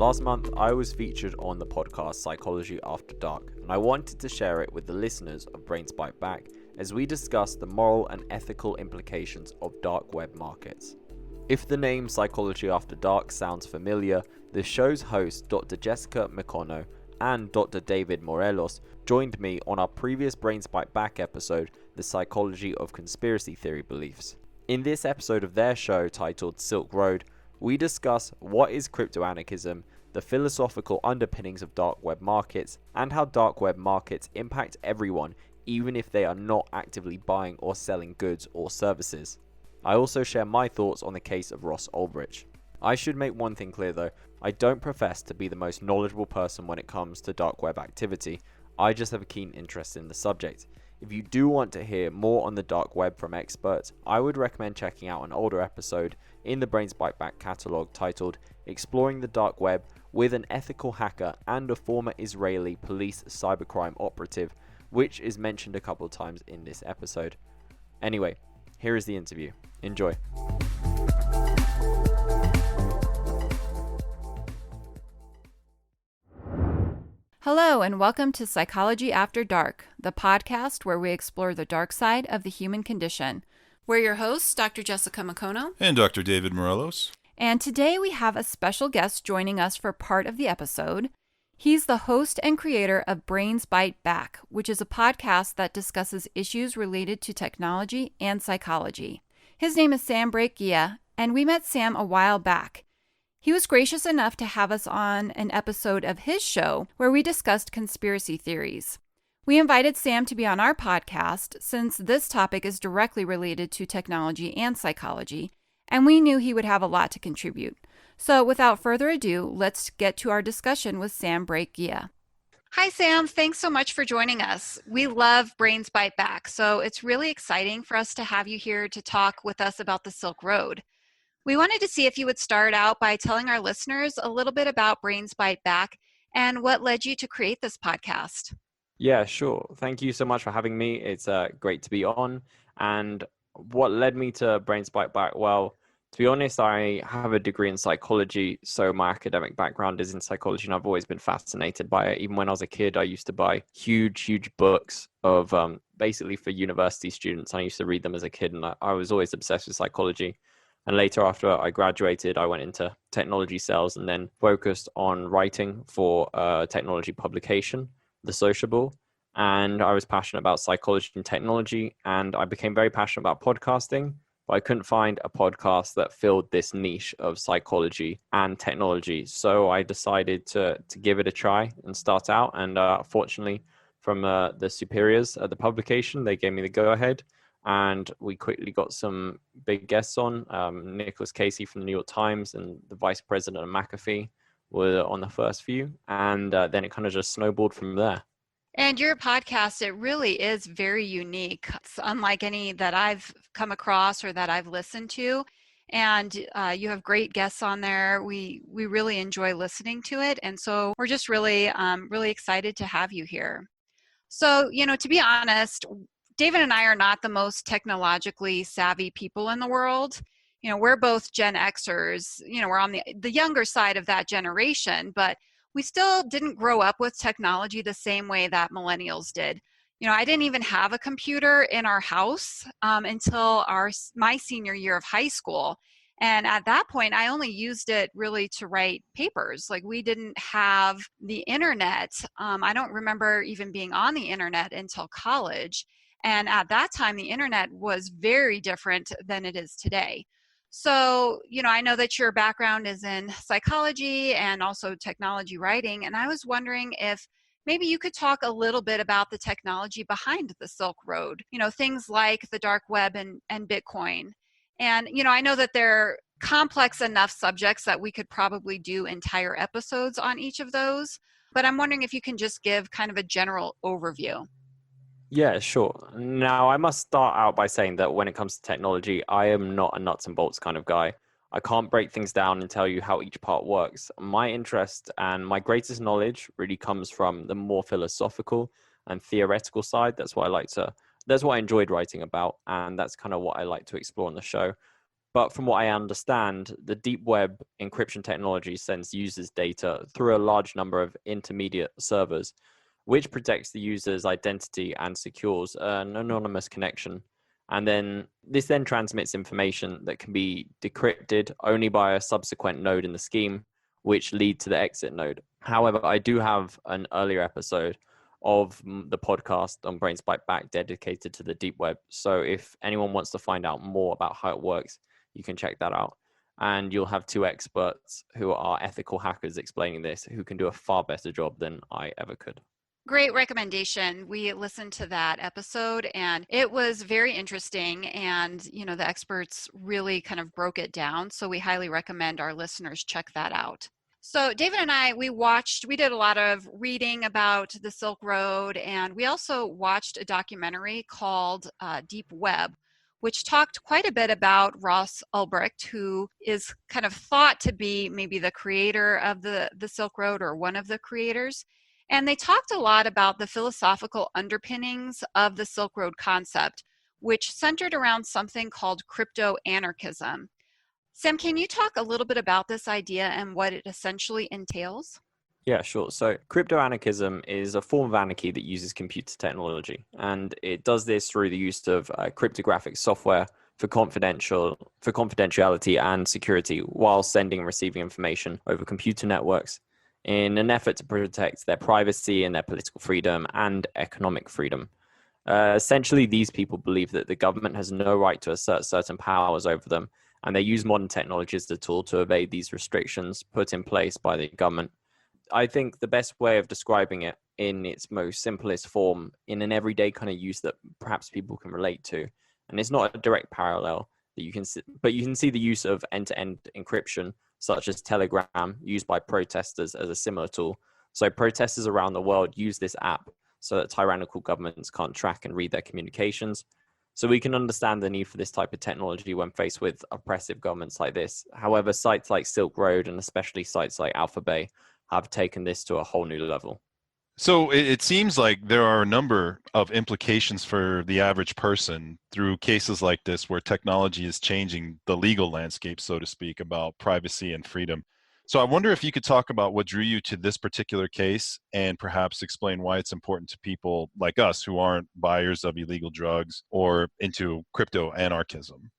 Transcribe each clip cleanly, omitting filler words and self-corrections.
Last month, I was featured on the podcast Psychology After Dark, and I wanted to share it with the listeners of Brains Byte Back as we discuss the moral and ethical implications of dark web markets. If the name Psychology After Dark sounds familiar, the show's host, Dr. Jessica Micono and Dr. David Morelos, joined me on our previous Brains Byte Back episode, The Psychology of Conspiracy Theory Beliefs. In this episode of their show titled Silk Road, we discuss what is crypto-anarchism, the philosophical underpinnings of dark web markets, and how dark web markets impact everyone even if they are not actively buying or selling goods or services. I also share my thoughts on the case of Ross Ulbricht. I should make one thing clear though, I don't profess to be the most knowledgeable person when it comes to dark web activity, I just have a keen interest in the subject. If you do want to hear more on the dark web from experts, I would recommend checking out an older episode in the Brains Byte Back catalogue titled Exploring the Dark Web with an Ethical Hacker and a Former Israeli Police Cybercrime Operative, which is mentioned a couple of times in this episode. Anyway, here is the interview. Enjoy. Hello, and welcome to Psychology After Dark, the podcast where we explore the dark side of the human condition. We're your hosts, Dr. Jessica Micono and Dr. David Morelos. And today we have a special guest joining us for part of the episode. He's the host and creator of Brains Byte Back, which is a podcast that discusses issues related to technology and psychology. His name is Sam Brake Guia, and we met Sam a while back. He was gracious enough to have us on an episode of his show where we discussed conspiracy theories. We invited Sam to be on our podcast since this topic is directly related to technology and psychology, and we knew he would have a lot to contribute. So without further ado, let's get to our discussion with Sam Brake Guia. Hi, Sam. Thanks so much for joining us. We love Brains Byte Back, so it's really exciting for us to have you here to talk with us about the Silk Road. We wanted to see if you would start out by telling our listeners a little bit about Brains Byte Back and what led you to create this podcast. Yeah, sure. Thank you so much for having me. It's great to be on. And what led me to Brains Byte Back? Well, to be honest, I have a degree in psychology, so my academic background is in psychology, and I've always been fascinated by it. Even when I was a kid, I used to buy huge books of basically for university students. I used to read them as a kid, and I was always obsessed with psychology. And later, after I graduated, I went into technology sales and then focused on writing for a technology publication, The Sociable. And I was passionate about psychology and technology, and I became very passionate about podcasting. But I couldn't find a podcast that filled this niche of psychology and technology. So I decided to give it a try and start out. And fortunately, from the superiors at the publication, they gave me the go-ahead. And we quickly got some big guests on. Nicholas Casey from the New York Times and the vice president of McAfee were on the first few. And then it kind of just snowballed from there. And your podcast, it really is very unique. It's unlike any that I've come across or that I've listened to. And you have great guests on there. We really enjoy listening to it. And so we're just really excited to have you here. So, to be honest, David and I are not the most technologically savvy people in the world. We're both Gen Xers. We're on the younger side of that generation, but we still didn't grow up with technology the same way that millennials did. I didn't even have a computer in our house until my senior year of high school. And at that point, I only used it really to write papers. Like, we didn't have the internet. I don't remember even being on the internet until college. And at that time, the internet was very different than it is today. So, I know that your background is in psychology and also technology writing. And I was wondering if maybe you could talk a little bit about the technology behind the Silk Road, things like the dark web and Bitcoin. And, I know that they're complex enough subjects that we could probably do entire episodes on each of those. But I'm wondering if you can just give kind of a general overview. Yeah, sure. Now, I must start out by saying that when it comes to technology, I am not a nuts and bolts kind of guy. I can't break things down and tell you how each part works. My interest and my greatest knowledge really comes from the more philosophical and theoretical side. That's what I enjoyed writing about, and that's kind of what I like to explore on the show. But from what I understand, the deep web encryption technology sends users' data through a large number of intermediate servers, which protects the user's identity and secures an anonymous connection. And then this then transmits information that can be decrypted only by a subsequent node in the scheme, which lead to the exit node. However, I do have an earlier episode of the podcast on Brains Byte Back dedicated to the deep web. So if anyone wants to find out more about how it works, you can check that out. And you'll have two experts who are ethical hackers explaining this, who can do a far better job than I ever could. Great recommendation. We listened to that episode and it was very interesting. And, the experts really kind of broke it down. So we highly recommend our listeners check that out. So David and I, we did a lot of reading about the Silk Road, and we also watched a documentary called Deep Web, which talked quite a bit about Ross Ulbricht, who is kind of thought to be maybe the creator of the Silk Road or one of the creators. And they talked a lot about the philosophical underpinnings of the Silk Road concept, which centered around something called crypto-anarchism. Sam, can you talk a little bit about this idea and what it essentially entails? Yeah, sure. So crypto-anarchism is a form of anarchy that uses computer technology, and it does this through the use of cryptographic software for confidentiality and security while sending and receiving information over computer networks in an effort to protect their privacy and their political freedom and economic freedom. Essentially, these people believe that the government has no right to assert certain powers over them, and they use modern technology as a tool to evade these restrictions put in place by the government. I think the best way of describing it in its most simplest form, in an everyday kind of use that perhaps people can relate to, and it's not a direct parallel that you can see, but you can see the use of end-to-end encryption, such as Telegram, used by protesters as a similar tool. So protesters around the world use this app so that tyrannical governments can't track and read their communications. So we can understand the need for this type of technology when faced with oppressive governments like this. However, sites like Silk Road and especially sites like Alphabet have taken this to a whole new level. So it seems like there are a number of implications for the average person through cases like this where technology is changing the legal landscape, so to speak, about privacy and freedom. So I wonder if you could talk about what drew you to this particular case and perhaps explain why it's important to people like us who aren't buyers of illegal drugs or into crypto anarchism.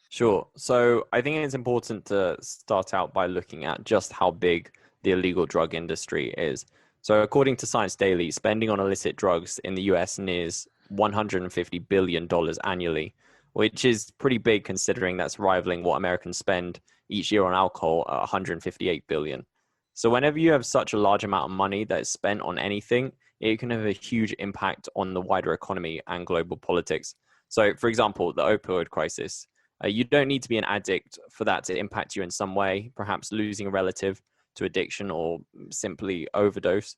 Sure. So I think it's important to start out by looking at just how big the illegal drug industry is. So according to Science Daily, spending on illicit drugs in the US nears $150 billion annually, which is pretty big considering that's rivaling what Americans spend each year on alcohol at 158 billion. So whenever you have such a large amount of money that is spent on anything, it can have a huge impact on the wider economy and global politics. So for example, the opioid crisis. You don't need to be an addict for that to impact you in some way, perhaps losing a relative to addiction or simply overdose,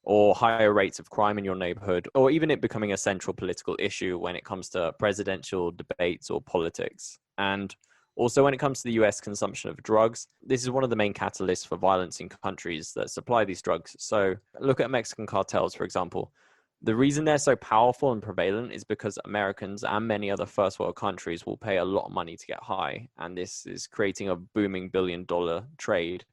or higher rates of crime in your neighborhood, or even it becoming a central political issue when it comes to presidential debates or politics. And also when it comes to the US consumption of drugs, this is one of the main catalysts for violence in countries that supply these drugs. So look at Mexican cartels, for example. The reason they're so powerful and prevalent is because Americans and many other first world countries will pay a lot of money to get high. And this is creating a booming billion-dollar trade.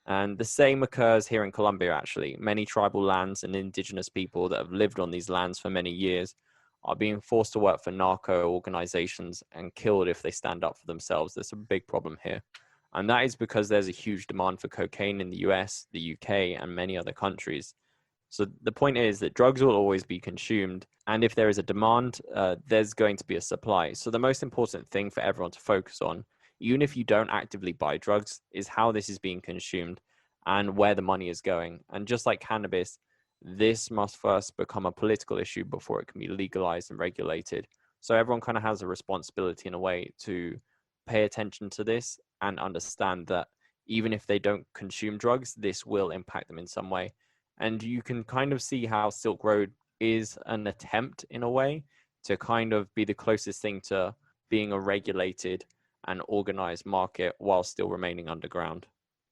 And the same occurs here in Colombia, actually. Many tribal lands and indigenous people that have lived on these lands for many years are being forced to work for narco organizations and killed if they stand up for themselves. There's a big problem here. And that is because there's a huge demand for cocaine in the US, the UK, and many other countries. So the point is that drugs will always be consumed. And if there is a demand, there's going to be a supply. So the most important thing for everyone to focus on, even if you don't actively buy drugs, is how this is being consumed and where the money is going. And just like cannabis, this must first become a political issue before it can be legalized and regulated. So everyone kind of has a responsibility in a way to pay attention to this and understand that even if they don't consume drugs, this will impact them in some way. And you can kind of see how Silk Road is an attempt in a way to kind of be the closest thing to being a regulated and organized market while still remaining underground.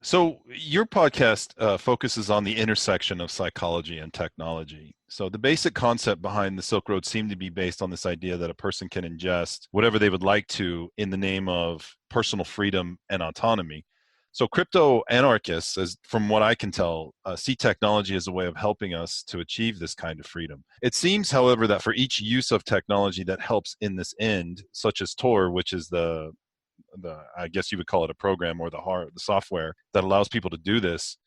So your podcast focuses on the intersection of psychology and technology. So the basic concept behind the Silk Road seemed to be based on this idea that a person can ingest whatever they would like to in the name of personal freedom and autonomy. So crypto-anarchists, as from what I can tell, see technology as a way of helping us to achieve this kind of freedom. It seems, however, that for each use of technology that helps in this end, such as Tor, which is the I guess you would call it a program, or the software that allows people to do this,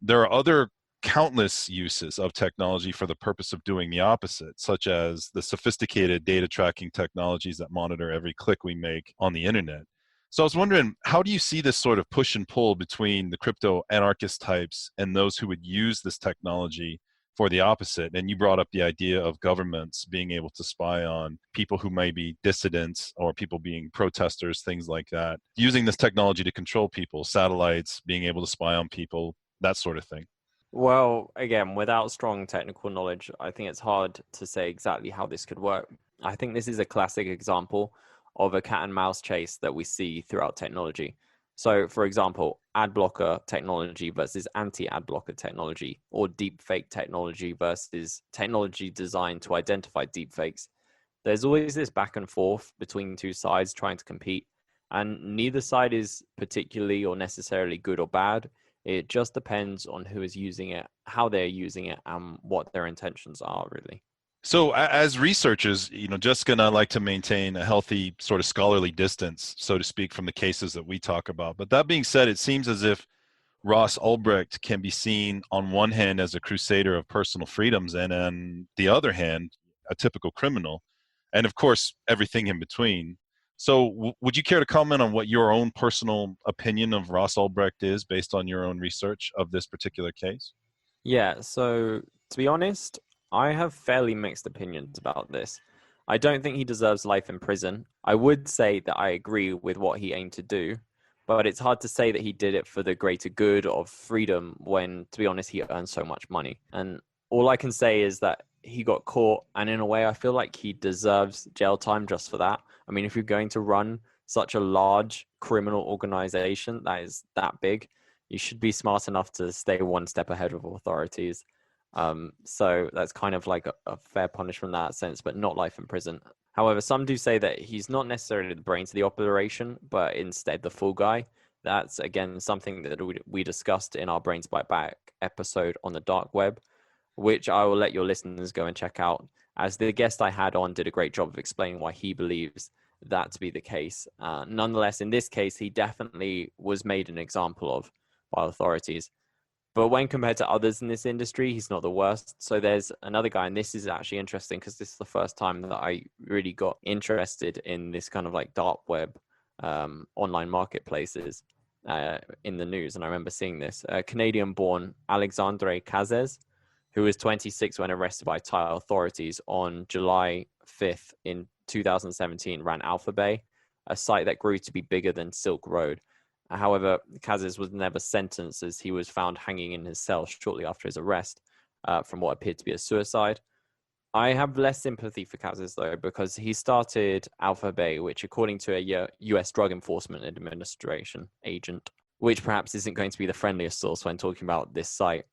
there are other countless uses of technology for the purpose of doing the opposite, such as the sophisticated data tracking technologies that monitor every click we make on the internet. So I was wondering, how do you see this sort of push and pull between the crypto anarchist types and those who would use this technology for the opposite? And you brought up the idea of governments being able to spy on people who may be dissidents or people being protesters, things like that, using this technology to control people, satellites, being able to spy on people, that sort of thing. Well, again, without strong technical knowledge, I think it's hard to say exactly how this could work. I think this is a classic example of a cat and mouse chase that we see throughout technology. So, for example, ad blocker technology versus anti-ad blocker technology, or deepfake technology versus technology designed to identify deepfakes. There's always this back and forth between two sides trying to compete, and neither side is particularly or necessarily good or bad. It just depends on who is using it, how they're using it, and what their intentions are, really. So as researchers, Jessica and I like to maintain a healthy sort of scholarly distance, so to speak, from the cases that we talk about. But that being said, it seems as if Ross Ulbricht can be seen on one hand as a crusader of personal freedoms and on the other hand, a typical criminal. And of course, everything in between. So would you care to comment on what your own personal opinion of Ross Ulbricht is based on your own research of this particular case? Yeah, so to be honest, I have fairly mixed opinions about this. I don't think he deserves life in prison. I would say that I agree with what he aimed to do, but it's hard to say that he did it for the greater good of freedom when, to be honest, he earned so much money. And all I can say is that he got caught, and in a way, I feel like he deserves jail time just for that. I mean, if you're going to run such a large criminal organization that is that big, you should be smart enough to stay one step ahead of authorities. So that's kind of like a fair punishment in that sense, but not life in prison. However, some do say that he's not necessarily the brains of the operation, but instead the fall guy. That's, again, something that we discussed in our Brains Byte Back episode on the dark web, which I will let your listeners go and check out, as the guest I had on did a great job of explaining why he believes that to be the case. Nonetheless, in this case, he definitely was made an example of by authorities. But when compared to others in this industry, he's not the worst. So there's another guy, and this is actually interesting because this is the first time that I really got interested in this kind of like dark web online marketplaces in the news. And I remember seeing this. Canadian-born Alexandre Cazes, who was 26 when arrested by Thai authorities on July 5th in 2017, ran Alphabay, a site that grew to be bigger than Silk Road. However, Cazes was never sentenced, as he was found hanging in his cell shortly after his arrest from what appeared to be a suicide. I have less sympathy for Cazes, though, because he started Alphabay, which, according to a US Drug Enforcement Administration agent, which perhaps isn't going to be the friendliest source when talking about this site.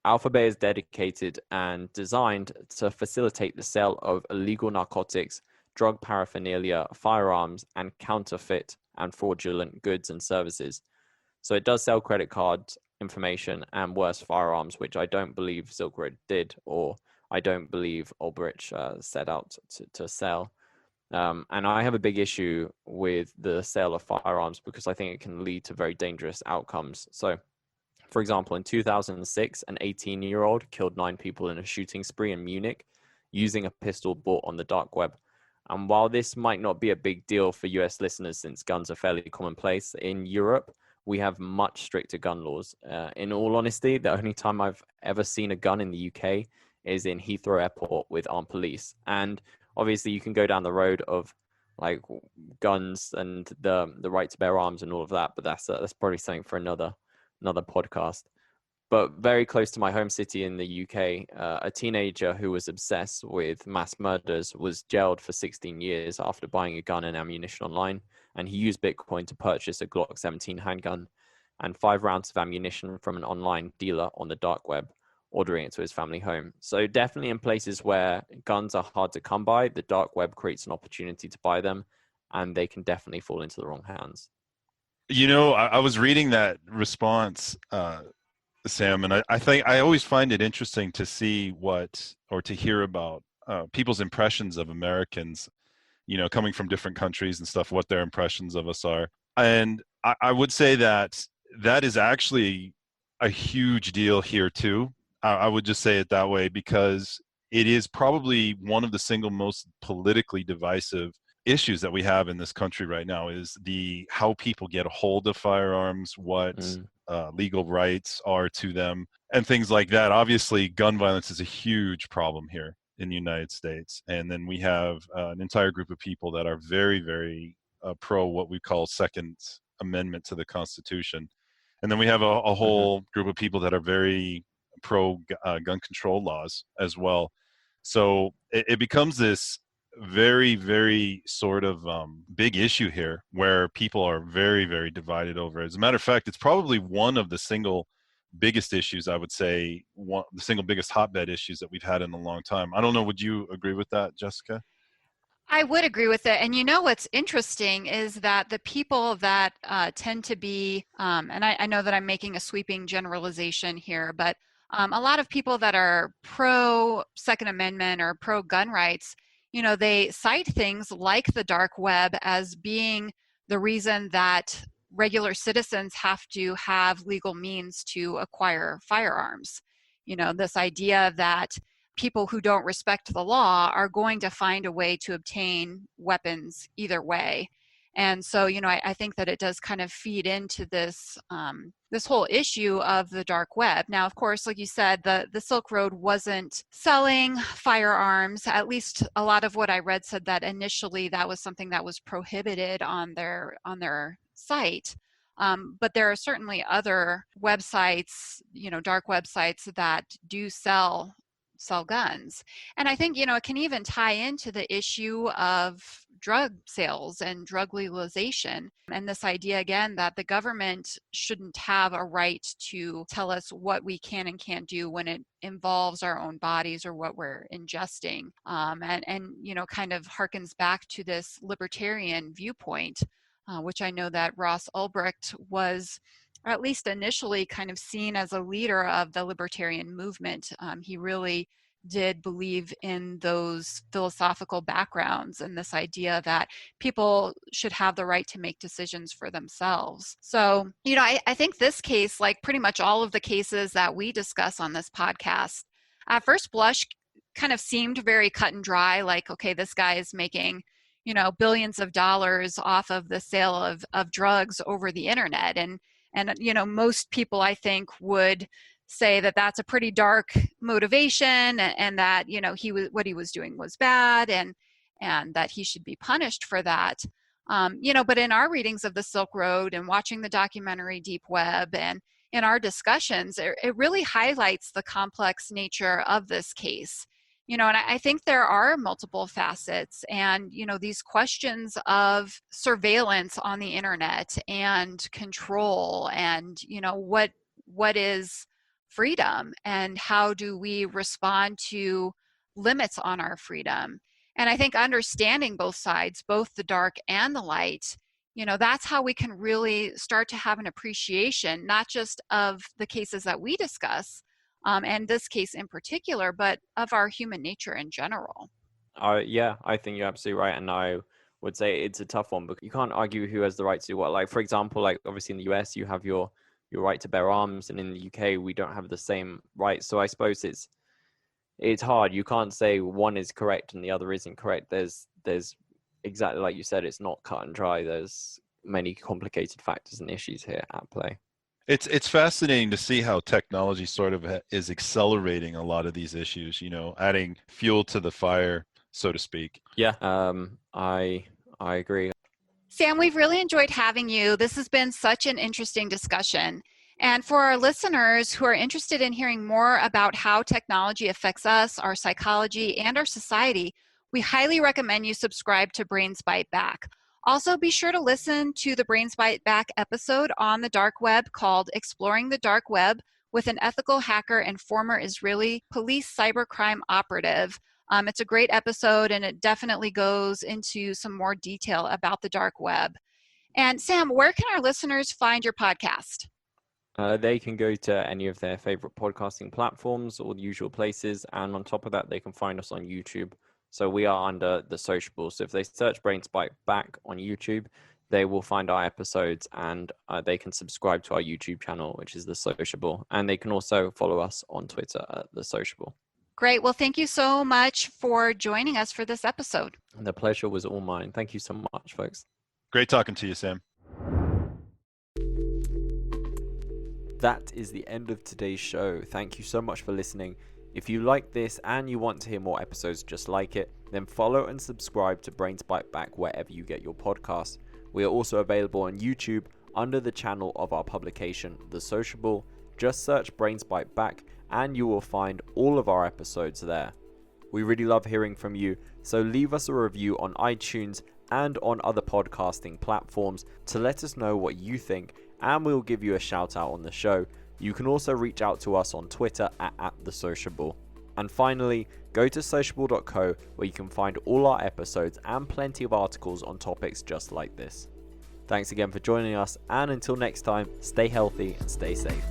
Alphabay is dedicated and designed to facilitate the sale of illegal narcotics, drug paraphernalia, firearms, and counterfeit and fraudulent goods and services. So it does sell credit card information and worse, firearms, which I don't believe Silk Road did, or I don't believe Ulbricht set out to sell. And I have a big issue with the sale of firearms because I think it can lead to very dangerous outcomes. So, for example, in 2006, an 18-year-old killed 9 people in a shooting spree in Munich using a pistol bought on the dark web. And while this might not be a big deal for US listeners, since guns are fairly commonplace, in Europe, we have much stricter gun laws. In all honesty, the only time I've ever seen a gun in the UK is in Heathrow Airport with armed police. And obviously you can go down the road of like guns and the right to bear arms and all of that, but that's probably something for another podcast. But very close to my home city in the UK, a teenager who was obsessed with mass murders was jailed for 16 years after buying a gun and ammunition online. And he used Bitcoin to purchase a Glock 17 handgun. and 5 rounds of ammunition from an online dealer on the dark web, ordering it to his family home. So definitely in places where guns are hard to come by, the dark web creates an opportunity to buy them, and they can definitely fall into the wrong hands. I was reading that response, Sam, and I think I always find it interesting to see to hear about people's impressions of Americans, coming from different countries and stuff, what their impressions of us are. And I would say that is actually a huge deal here too. I would just say it that way because it is probably one of the single most politically divisive issues that we have in this country right now is how people get a hold of firearms, what legal rights are to them, and things like that. Obviously, gun violence is a huge problem here in the United States. And then we have an entire group of people that are very, very pro what we call Second Amendment to the Constitution. And then we have a whole group of people that are very pro gun control laws as well. So it becomes this very, very sort of big issue here where people are very, very divided over it. As a matter of fact, it's probably one of the single biggest issues, I would say, the single biggest hotbed issues that we've had in a long time. I don't know, would you agree with that, Jessica? I would agree with it. And what's interesting is that the people that tend to be, and I know that I'm making a sweeping generalization here, but a lot of people that are pro Second Amendment or pro gun rights, they cite things like the dark web as being the reason that regular citizens have to have legal means to acquire firearms. This idea that people who don't respect the law are going to find a way to obtain weapons either way. And so, I think that it does kind of feed into this this whole issue of the dark web. Now, of course, like you said, the Silk Road wasn't selling firearms. At least a lot of what I read said that initially that was something that was prohibited on their site. But there are certainly other websites, dark websites that do sell guns. And I think, it can even tie into the issue of drug sales and drug legalization. And this idea, again, that the government shouldn't have a right to tell us what we can and can't do when it involves our own bodies or what we're ingesting. And kind of harkens back to this libertarian viewpoint, which I know that Ross Ulbricht was, or at least initially, kind of seen as a leader of the libertarian movement. He really did believe in those philosophical backgrounds and this idea that people should have the right to make decisions for themselves. So, I think this case, like pretty much all of the cases that we discuss on this podcast, at first blush kind of seemed very cut and dry, like, okay, this guy is making billions of dollars off of the sale of drugs over the internet. And most people, I think, would say that that's a pretty dark motivation, and that what he was doing was bad, and that he should be punished for that. But in our readings of the Silk Road and watching the documentary Deep Web and in our discussions, it really highlights the complex nature of this case. And I think there are multiple facets, and these questions of surveillance on the internet and control, and what is freedom, and how do we respond to limits on our freedom. And I think understanding both sides, both the dark and the light, that's how we can really start to have an appreciation, not just of the cases that we discuss, and this case in particular, but of our human nature in general. Yeah, I think you're absolutely right. And I would say it's a tough one because you can't argue who has the right to do what. Like, for example, like obviously in the US, you have your right to bear arms, and in the UK, we don't have the same rights. So I suppose it's hard. You can't say one is correct and the other isn't correct. There's exactly like you said, it's not cut and dry. There's many complicated factors and issues here at play. It's fascinating to see how technology sort of is accelerating a lot of these issues, adding fuel to the fire, so to speak. Yeah, I agree. Sam, we've really enjoyed having you. This has been such an interesting discussion. And for our listeners who are interested in hearing more about how technology affects us, our psychology, and our society, we highly recommend you subscribe to Brains Byte Back. Also, be sure to listen to the Brains Byte Back episode on the dark web called Exploring the Dark Web with an ethical hacker and former Israeli police cybercrime operative. It's a great episode, and it definitely goes into some more detail about the dark web. And Sam, where can our listeners find your podcast? They can go to any of their favorite podcasting platforms or the usual places. And on top of that, they can find us on YouTube. So we are under The Sociable. So if they search Brains Byte Back on YouTube, they will find our episodes, and they can subscribe to our YouTube channel, which is The Sociable. And they can also follow us on Twitter at The Sociable. Great. Well, thank you so much for joining us for this episode. The pleasure was all mine. Thank you so much, folks. Great talking to you, Sam. That is the end of today's show. Thank you so much for listening. If you like this and you want to hear more episodes just like it, then follow and subscribe to Brains Byte Back wherever you get your podcasts. We are also available on YouTube under the channel of our publication, The Sociable. Just search Brains Byte Back and you will find all of our episodes there. We really love hearing from you, so leave us a review on iTunes and on other podcasting platforms to let us know what you think, and we'll give you a shout out on the show. You can also reach out to us on Twitter at @thesociable. And finally, go to sociable.co where you can find all our episodes and plenty of articles on topics just like this. Thanks again for joining us, and until next time, stay healthy and stay safe.